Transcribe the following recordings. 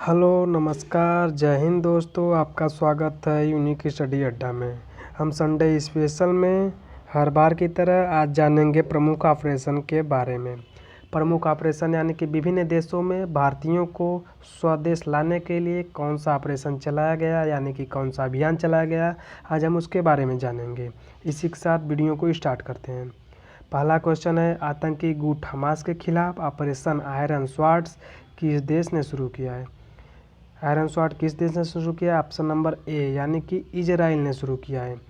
Hello नमस्कार जय हिंद दोस्तों, आपका स्वागत है यूनिक स्टडी अड्डा में। हम संडे स्पेशल में हर बार की तरह आज जानेंगे प्रमुख ऑपरेशन के बारे में। प्रमुख ऑपरेशन यानी कि विभिन्न देशों में भारतीयों को स्वदेश लाने के लिए कौन सा ऑपरेशन चलाया गया, यानी कि कौन सा अभियान चलाया गया, आज हम उसके बारे में जानेंगे। इसी के साथ वीडियो को स्टार्ट करते हैं। पहला क्वेश्चन है, आतंकी गुट हमास के खिलाफ ऑपरेशन आयरन स्वॉर्ड्स किस देश ने शुरू किया है। आयरन स्वॉर्ड किस देश ने शुरू किया? ऑप्शन नंबर ए यानी कि इजराइल ने शुरू किया है।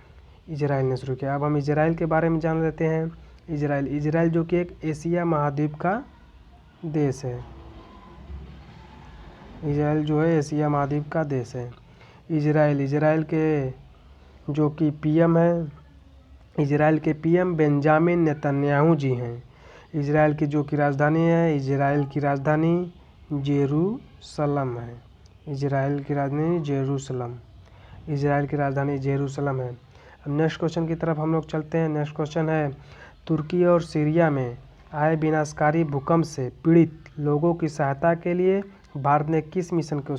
इजराइल ने शुरू किया। अब हम इजराइल के बारे में जान लेते हैं। इजराइल जो कि एक एशिया महाद्वीप का देश है। इजराइल जो है एशिया महाद्वीप का देश है। इजराइल के जो कि पीएम है, इजराइल के पीएम बेंजामिन नेतन्याहू जी हैं। इजराइल की जो कि राजधानी है, इजराइल की राजधानी जेरूसलम है। इजराइल की राजधानी जेरूसलम है। अब नेक्स्ट क्वेश्चन की तरफ हम लोग चलते हैं। नेक्स्ट क्वेश्चन है, तुर्की और सीरिया में आए विनाशकारी भूकंप से पीड़ित लोगों की सहायता के लिए भारत ने किस मिशन की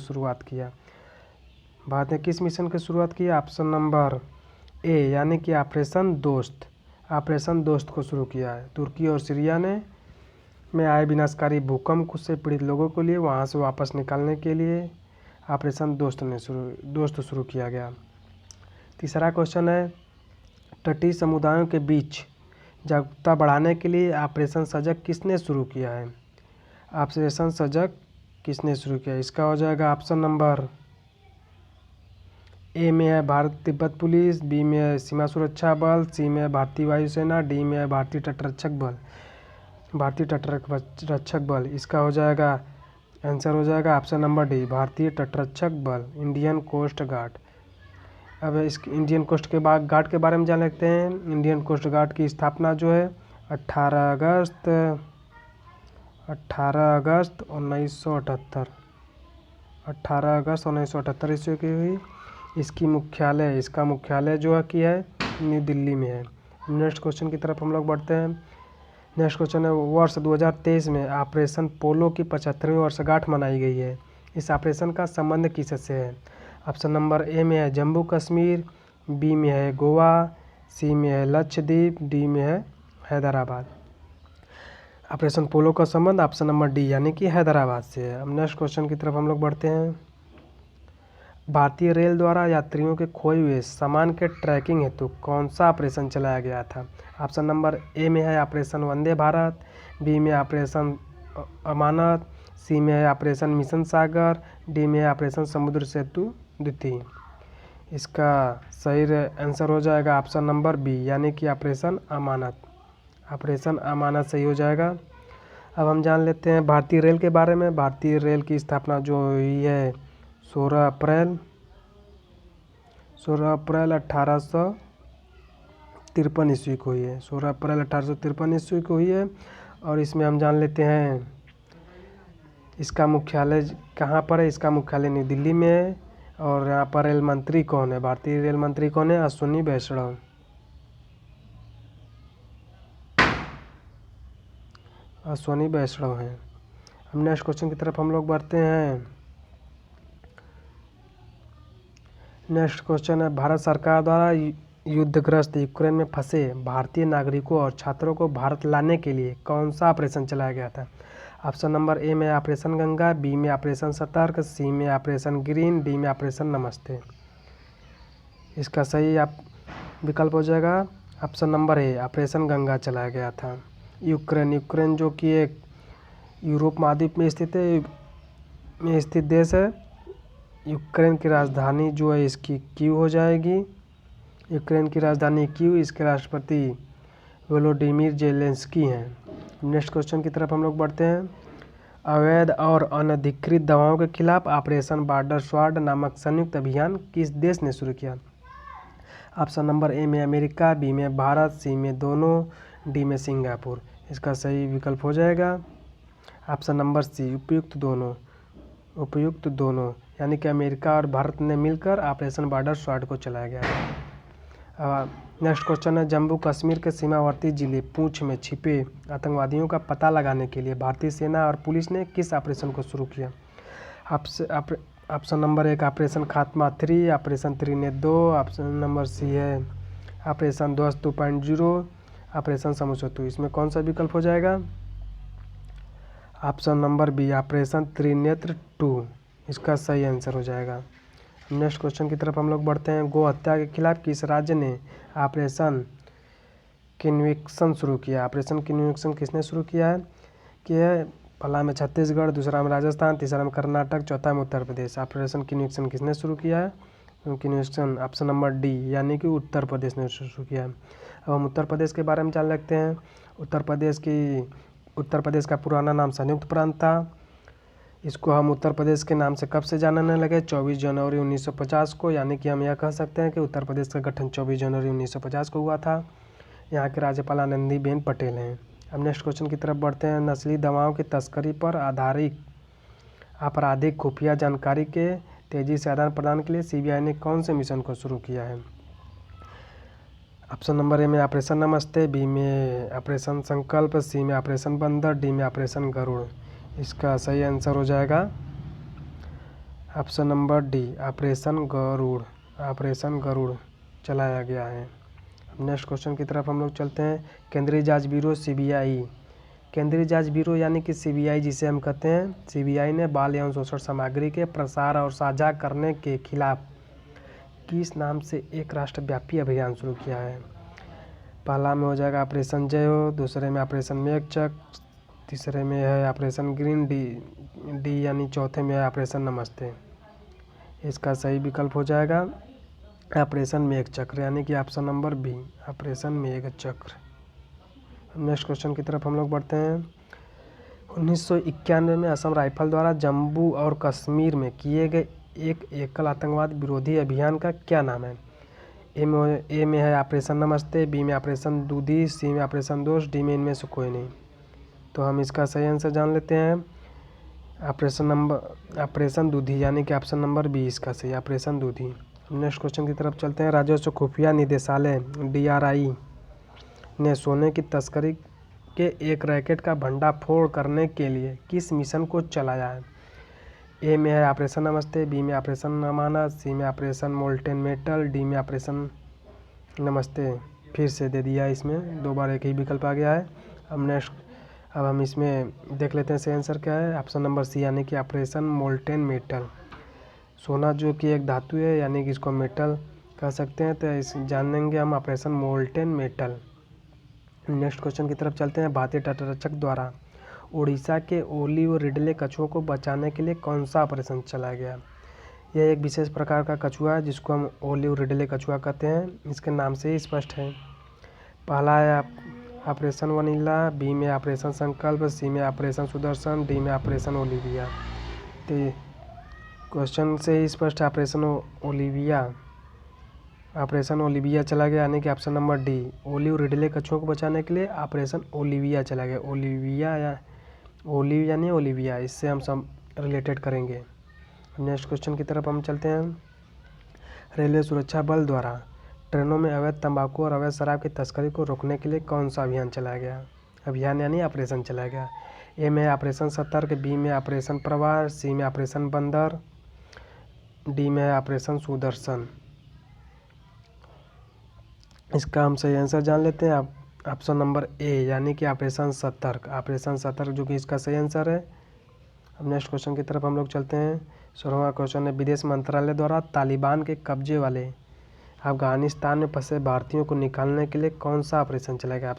शुरुआत किया? ऑप्शन नंबर ए यानी कि ऑपरेशन दोस्त को शुरू किया है। तुर्की और सीरिया में आए विनाशकारी भूकंप से पीड़ित लोगों के लिए वहां से वापस निकालने के लिए ऑपरेशन दोस्त शुरू किया गया। तीसरा क्वेश्चन है, तटीय समुदायों के बीच जागरूकता बढ़ाने के लिए ऑपरेशन सजग किसने शुरू किया है? इसका हो जाएगा ऑप्शन नंबर ए में है भारत तिब्बत पुलिस, बी में है सीमा सुरक्षा बल, सी में है भारतीय वायुसेना, डी में है भारतीय तटरक्षक बल। इसका हो जाएगा आंसर हो जाएगा ऑप्शन नंबर डी, भारतीय तटरक्षक बल, इंडियन कोस्ट गार्ड। अब इस इंडियन कोस्ट के गार्ड के बारे में जान लेते हैं। इंडियन कोस्ट गार्ड की स्थापना जो है 18 अगस्त 1978 ईस्वी की हुई। इसका मुख्यालय जो है कि है न्यू दिल्ली में है। नेक्स्ट क्वेश्चन की तरफ हम लोग बढ़ते हैं। नेक्स्ट क्वेश्चन है, वर्ष 2023 में ऑपरेशन पोलो की 75वीं वर्षगांठ मनाई गई है। इस ऑपरेशन का संबंध किससे है? ऑप्शन नंबर ए में है जम्मू कश्मीर, बी में है गोवा, सी में है लक्षद्वीप, डी में है हैदराबाद। ऑपरेशन पोलो का संबंध ऑप्शन नंबर डी यानी कि हैदराबाद से है। अब नेक्स्ट क्वेश्चन की तरफ हम लोग बढ़ते हैं। भारतीय रेल द्वारा यात्रियों के खोए हुए सामान के ट्रैकिंग हेतु कौन सा ऑपरेशन चलाया गया था? ऑप्शन नंबर ए में है ऑपरेशन वंदे भारत, बी में ऑपरेशन अमानत, सी में है ऑपरेशन मिशन सागर, डी में है ऑपरेशन समुद्र सेतु द्वितीय। इसका सही आंसर हो जाएगा ऑप्शन नंबर बी यानी कि ऑपरेशन अमानत सही हो जाएगा। अब हम जान लेते हैं भारतीय रेल के बारे में। भारतीय रेल की स्थापना जो हुई है 16 अप्रैल 1853 ईस्वी को हुई है। 16 अप्रैल 1853 ईस्वी को हुई है। और इसमें हम जान लेते हैं इसका मुख्यालय कहाँ पर है। इसका मुख्यालय नई दिल्ली में है। और यहाँ पर रेल मंत्री कौन है? भारतीय रेल मंत्री कौन है? अश्विनी वैष्णव हैं। हम नेक्स्ट क्वेश्चन की तरफ हम लोग बढ़ते हैं। नेक्स्ट क्वेश्चन है, भारत सरकार द्वारा युद्धग्रस्त यूक्रेन में फंसे भारतीय नागरिकों और छात्रों को भारत लाने के लिए कौन सा ऑपरेशन चलाया गया था? ऑप्शन नंबर ए में ऑपरेशन गंगा, बी में ऑपरेशन सतर्क, सी में ऑपरेशन ग्रीन, डी में ऑपरेशन नमस्ते। इसका सही विकल्प हो जाएगा option number A, operation Ganga चलाया गया था। यूक्रेन जो कि एक यूरोप महाद्वीप में स्थित देश है। यूक्रेन की राजधानी जो है इसकी कीव हो जाएगी। यूक्रेन की राजधानी कीव, इसके राष्ट्रपति वोलोडिमिर जेलेंस्की हैं। नेक्स्ट क्वेश्चन की तरफ हम लोग बढ़ते हैं। अवैध और अनधिकृत दवाओं के खिलाफ ऑपरेशन बॉर्डर स्वॉर्ड नामक संयुक्त अभियान किस देश ने शुरू किया? ऑप्शन नंबर ए में अमेरिका, बी में भारत, सी में दोनों, डी में सिंगापुर। इसका सही विकल्प हो जाएगा ऑप्शन नंबर सी, उपयुक्त दोनों यानी कि अमेरिका और भारत ने मिलकर ऑपरेशन बॉर्डर स्वॉर्ड को चलाया गया। नेक्स्ट क्वेश्चन है, जम्मू कश्मीर के सीमावर्ती जिले पूंछ में छिपे आतंकवादियों का पता लगाने के लिए भारतीय सेना और पुलिस ने किस ऑपरेशन को शुरू किया? ऑप्शन नंबर 1 ऑपरेशन खात्मा 3, ऑपरेशन 3 ने 2, ऑप्शन नंबर सी है ऑपरेशन ध्वस्त 2.0, ऑपरेशन समुद्र 2। इसमें कौन सा विकल्प हो जाएगा? Option number B operation Trinetra 2 इसका सही आंसर हो जाएगा। नेक्स्ट क्वेश्चन की तरफ हम लोग बढ़ते हैं। गौ हत्या के खिलाफ किस राज्य ने ऑपरेशन किन्विक्शन शुरू किया? ऑपरेशन किन्विक्शन किसने शुरू किया है? कि पहला में छत्तीसगढ़, दूसरा में राजस्थान, तीसरा में कर्नाटक, चौथा में उत्तर प्रदेश। ऑपरेशन किन्विक्शन किसने शुरू किया है? किन्विक्शन ऑप्शन नंबर डी यानी कि उत्तर प्रदेश ने शुरू किया है। अब हम उत्तर प्रदेश के बारे में जान लेते हैं। उत्तर प्रदेश का पुराना नाम संयुक्त प्रांत था। इसको हम उत्तर प्रदेश के नाम से कब से जानने लगे? 24 जनवरी 1950 को, यानी कि हम यह कह सकते हैं कि उत्तर प्रदेश का गठन 24 जनवरी 1950 को हुआ था। यहाँ के राज्यपाल आनंदीबेन पटेल हैं। अब नेक्स्ट क्वेश्चन की तरफ बढ़ते हैं। नस्ली दवाओं की तस्करी पर आधारित आपराधिक खुफिया जानकारी के तेजी से आदान प्रदान के लिए सीबीआई ने कौन से मिशन को शुरू किया है? ऑप्शन नंबर ए में ऑपरेशन नमस्ते, बी में ऑपरेशन संकल्प, सी में ऑपरेशन बंदर, डी में ऑपरेशन गरुड़। इसका सही आंसर हो जाएगा option number d operation Garud. Operation Garud चलाया गया है। अब नेक्स्ट क्वेश्चन की तरफ हम लोग चलते हैं। केंद्रीय जांच ब्यूरो सीबीआई, केंद्रीय जांच ब्यूरो यानी कि सीबीआई जिसे हम कहते हैं, सीबीआई ने बाल यौन शोषण सामग्री के प्रसार और साझा करने के खिलाफ किस नाम से एक राष्ट्रव्यापी अभियान शुरू किया है? पहला में हो जाएगा ऑपरेशन जय हो, दूसरे में ऑपरेशन मेघचक, तीसरे में है ऑपरेशन ग्रीन डी यानी चौथे में है ऑपरेशन नमस्ते। इसका सही विकल्प हो जाएगा ऑपरेशन मेघचक्र यानी कि option number B operation Meghchakra. Next question की तरफ हम लोग बढ़ते हैं। 1991 में असम राइफल द्वारा जम्मू और कश्मीर में किए गए एक एकल आतंकवाद विरोधी अभियान का क्या नाम है? ए में है ऑपरेशन नमस्ते, बी में ऑपरेशन दूधी, सी में ऑपरेशन दोस्त, डी में इनमें से कोई नहीं। तो हम इसका सही आंसर जान लेते हैं। ऑपरेशन दूधी यानी कि ऑप्शन नंबर बी इसका सही ऑपरेशन दूधी। नेक्स्ट क्वेश्चन की तरफ चलते हैं। राजस्व खुफिया निदेशालय DRI ने सोने की तस्करी के एक रैकेट का भंडाफोड़ करने के लिए किस मिशन को चलाया है? ए में है ऑपरेशन नमस्ते, बी में ऑपरेशन अमानत, सी में ऑपरेशन मोल्टेन मेटल, डी में ऑपरेशन नमस्ते। फिर से दे दिया, इसमें दो बार एक ही विकल्प आ गया है। अब हम इसमें देख लेते हैं सही आंसर क्या है। ऑप्शन नंबर सी यानी कि ऑपरेशन मोल्टेन मेटल। सोना जो कि एक धातु है यानी कि इसको मेटल कह सकते हैं, तो इस जानेंगे हम operation molten metal. Next question की तरफ चलते हैं। भारतीय तटरक्षक द्वारा उड़ीसा के ओली और रिडले कछुओं को बचाने के लिए कौन सा ऑपरेशन चलाया गया? यह एक विशेष प्रकार का कछुआ है जिसको हम ओली और रिडले कछुआ कहते हैं। इसके नाम से ही स्पष्ट है। पहला है ऑपरेशन वनीला, बी में ऑपरेशन संकल्प, सी में ऑपरेशन सुदर्शन, डी में ऑपरेशन ओलिविया। तो क्वेश्चन से ही स्पष्ट है ऑपरेशन ओलिविया चला गया यानी कि ऑप्शन नंबर डी ओली और रिडले कछुओं को बचाने के लिए ऑपरेशन ओलिविया चला गया। ओलिविया या ओलिव यानी ओलिविया, इससे हम सब रिलेटेड करेंगे। नेक्स्ट क्वेश्चन की तरफ हम चलते हैं। रेलवे सुरक्षा बल द्वारा ट्रेनों में अवैध तंबाकू और अवैध शराब की तस्करी को रोकने के लिए कौन सा अभियान चलाया गया? अभियान यानी ऑपरेशन चलाया गया। ए में ऑपरेशन सतर्क, बी में ऑपरेशन प्रवाह, सी में ऑपरेशन बंदर, डी में ऑपरेशन सुदर्शन। इसका हम सही आंसर जान लेते हैं। ऑप्शन नंबर ए यानी कि ऑपरेशन सतर्क। ऑपरेशन सतर्क जो कि इसका सही आंसर है। अब नेक्स्ट क्वेश्चन की तरफ हम लोग चलते हैं। 16वां क्वेश्चन है। विदेश मंत्रालय द्वारा तालिबान के कब्जे वाले अफगानिस्तान में फंसे भारतीयों को निकालने के लिए कौन सा ऑपरेशन चलाया गया?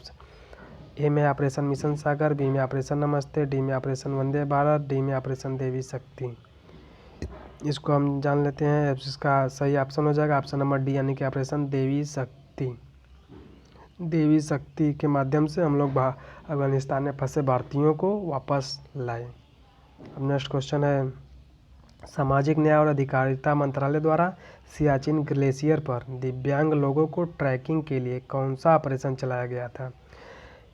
ए में ऑपरेशन मिशन सागर, बी में ऑपरेशन नमस्ते, डी में ऑपरेशन वंदे भारत, डी में ऑपरेशन देवी शक्ति। इसको हम जान लेते हैं। इसका सही ऑप्शन हो जाएगा ऑप्शन नंबर डी यानी कि ऑपरेशन देवी शक्ति। देवी शक्ति के माध्यम से हम लोग अफगानिस्तान में फंसे भारतीयों को वापस लाए। अब नेक्स्ट क्वेश्चन है। सामाजिक न्याय और अधिकारिता मंत्रालय द्वारा सियाचिन ग्लेशियर पर दिव्यांग लोगों को ट्रैकिंग के लिए कौन सा ऑपरेशन चलाया गया था?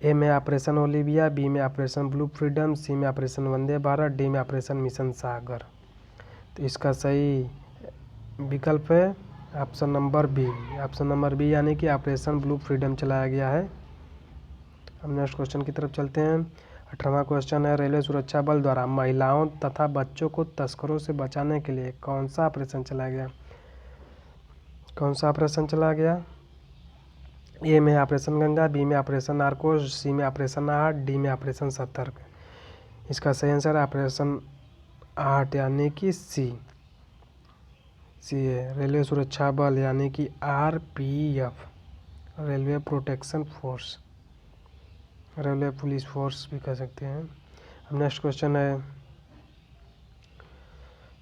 ए में ऑपरेशन ओलिविया, बी में ऑपरेशन ब्लू फ्रीडम, सी में ऑपरेशन वंदे भारत, डी में ऑपरेशन मिशन सागर। तो इसका सही विकल्प है option number b. Option number b यानी कि ऑपरेशन ब्लू फ्रीडम चलाया गया है। हम नेक्स्ट क्वेश्चन की तरफ चलते हैं। 18वां क्वेश्चन है, रेलवे सुरक्षा बल द्वारा महिलाओं तथा बच्चों को तस्करों से बचाने के लिए कौन सा ऑपरेशन चलाया गया? कौन सा ऑपरेशन चलाया गया? ए में ऑपरेशन गंगा, बी में ऑपरेशन नारकोस, सी में ऑपरेशन आहट, डी में ऑपरेशन सतर्क। इसका सही आंसर है ऑपरेशन आहट यानी कि सी है। रेलवे सुरक्षा बल यानी कि RPF, railway protection force, railway police force भी कह सकते हैं। अब नेक्स्ट क्वेश्चन है,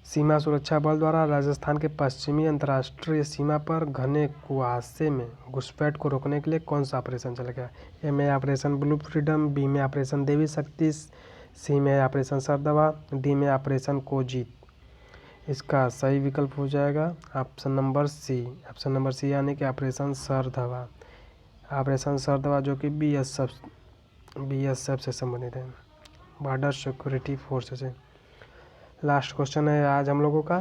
सीमा सुरक्षा बल द्वारा राजस्थान के पश्चिमी अंतर्राष्ट्रीय सीमा पर घने कुहासे में घुसपैठ को रोकने के लिए कौन सा ऑपरेशन चला गया? ए में ऑपरेशन ब्लू फ्रीडम, बी में ऑपरेशन देवी शक्ति, सी में ऑपरेशन सरदवा, डी में ऑपरेशन कोजीत। इसका सही विकल्प हो जाएगा option number c. Option number c यानी कि ऑपरेशन सरदवा। ऑपरेशन सरदवा जो कि BSF से संबंधित है, बॉर्डर सिक्योरिटी फोर्स से। लास्ट क्वेश्चन है आज हम लोगों का,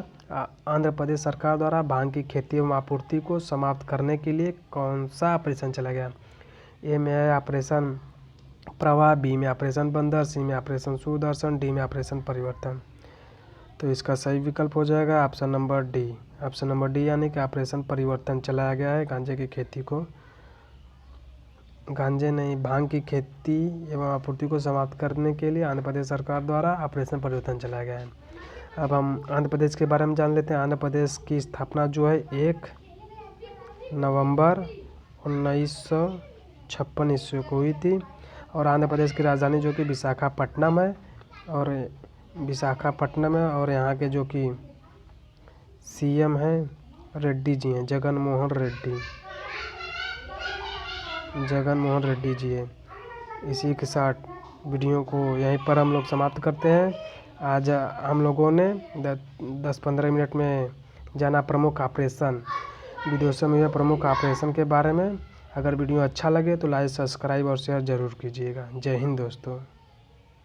आंध्र प्रदेश सरकार द्वारा भांग की खेती एवं आपूर्ति को समाप्त करने के लिए कौन सा ऑपरेशन चला गया? ए में है ऑपरेशन प्रवाह, बी में ऑपरेशन बंदर, सी में ऑपरेशन सुदर्शन, डी में ऑपरेशन परिवर्तन। तो इसका सही विकल्प हो जाएगा option number D. Option number D यानी कि ऑपरेशन परिवर्तन चलाया गया है गांजे की खेती को, भांग की खेती एवं आपूर्ति को समाप्त करने के लिए आंध्र प्रदेश सरकार द्वारा ऑपरेशन परिवर्तन चलाया गया है। अब हम आंध्र प्रदेश के बारे में जान लेते हैं। आंध्र प्रदेश की स्थापना जो है 1 नवंबर 1956 ईस्वी को हुई थी और आंध्र प्रदेश की राजधानी जो कि विशाखापट्टनम है और यहाँ के जो कि CM हैं रेड्डी जी हैं, जगन मोहन रेड्डी जी है। इसी के साथ वीडियो को यहीं पर हम लोग समाप्त करते हैं। आज हम लोगों ने 10-15 मिनट में जाना प्रमुख ऑपरेशन, विदेशों में हुए प्रमुख ऑपरेशन के बारे में। अगर वीडियो अच्छा लगे तो लाइक, सब्सक्राइब और शेयर ज़रूर कीजिएगा। जय हिंद दोस्तों।